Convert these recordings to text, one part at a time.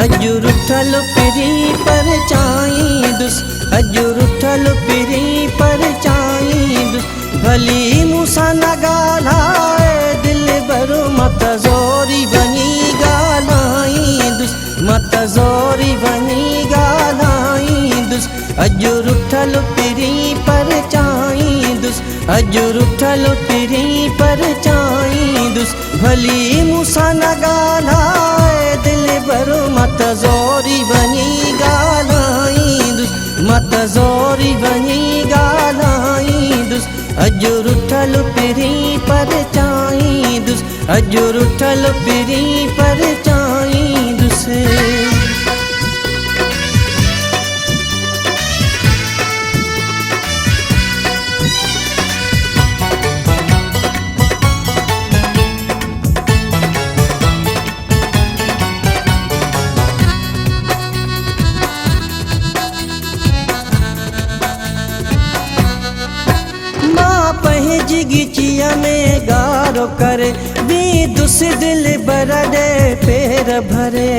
अजुर उठल पिरी पर चाई दुस, अजुर उठल पिरी पर चाई दुस। भली मूसा न गालाए दिल भरो मत जोरी बनी गालाई दुस, मत जोरी बनी गालाई दुस। अजुर उठल पिरी पर चाई दुस, अजुर उठल पिरी पर चाई दुस। भली मूसा न गालाए दिल भरो मत जोरी बनी गालाई दुस, मत जोरी बनी गालाई दुस। अजुर उठल पिरी पर चाई दुस, अजुर उठल पिरी पर चाई दुस। जिगिचिया में गारो करे भी दुस दिल बरडे पैर भरे।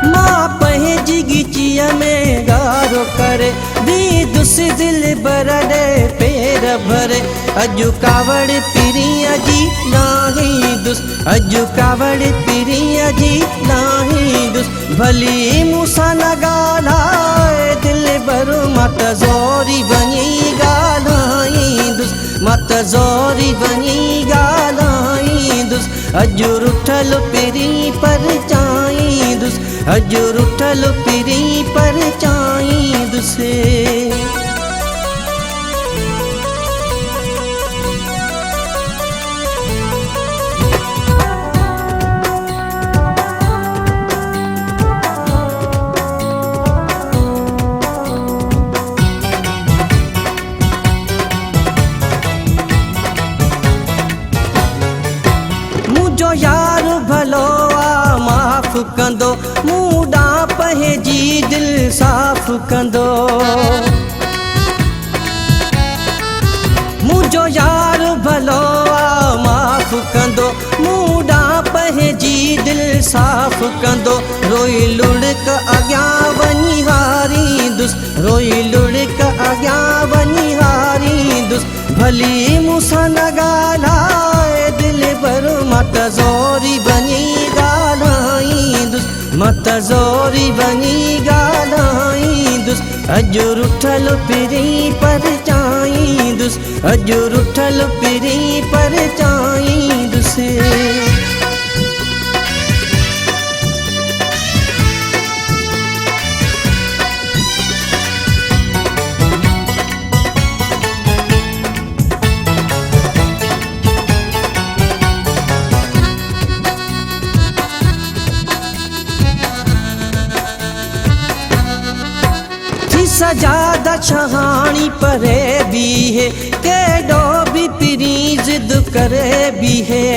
माँ पहे जिगिचिया में गारो करे भी दुस दिल बरडे पैर भरे। अजु कावड़ पिरिया जी नाही दुस, अजु कावड़ पिरिया जी नाही दुस। भली मूसा न गालाए दिल भरो मत जोरी बनी गालाई दुस, मत जोरी बनी गालाई दुस। अजुर उठल पिरी पर चाई दुस, अजुर उठल पिरी पर चाई दुस। मुझो यार भलो आ माफ़ कंदो, मूडा पहे जी दिल साफ़ कंदो। मुझो यार भलो आ माफ़ कंदो, मूडा पहे जी दिल साफ़ कंदो। रोई लुढ़क अॻियां वञी हारी दुस, रोई लुढ़क अॻियां वञी हारी दुस। भली मूसा न गालाए दिल भरो मत जोरी बनी गालाई दुस, मत जोरी बनी गालाई दुस। अजुर उठल पिरी पर चाई दुस, अजुर उठल पिरी पर चाई दुस। सजादा छहानी परे भी है, केडो भी पिरी जिद करे भी है।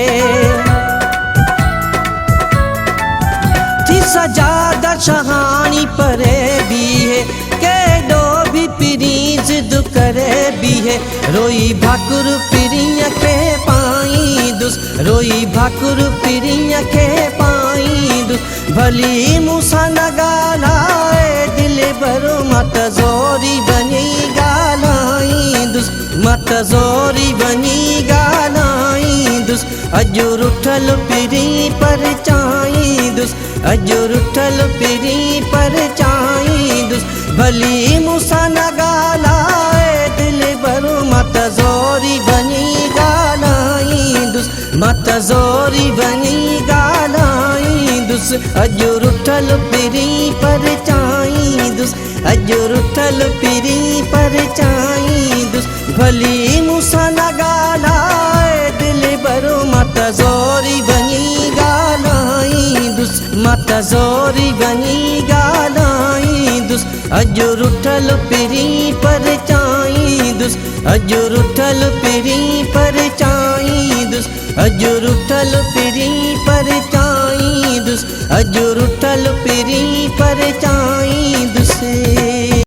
थी सजादा छहानी परे भी है, केडो भी पिरी जिद करे भी है। रोई भाकुर पिरिया के पाई दुस, रोई भाकुर पिरिया के पाई दुस। भली मूसा न गालाए दिल भरो मत जोरी बनी गालाई दुस, मत जोरी बनी गालाई दुस। अजुर उठल पिरी पर चाई दुस, अजुर उठल पिरी पर चाई दुस। भली मूसा न गालाए दिल भरो मत जोरी बनी गालाई दुस, मत जोरी बनी गालाई दुस। अजुर उठल पिरी पर चाई दुस, अजुर उठल पिरी पर चाई दुस। भली मूसा न गालाए दिल भरो मत जोरी बनी गालाई दुस, मत जोरी बनी गालाई दुस। अजुर उठल पिरी पर चाई दुस, अजुर उठल पिरी पर चाई दुस। अजुर उठल पिरी पर चाई दुस, अजुर उठल पिरी पर चाई दुस।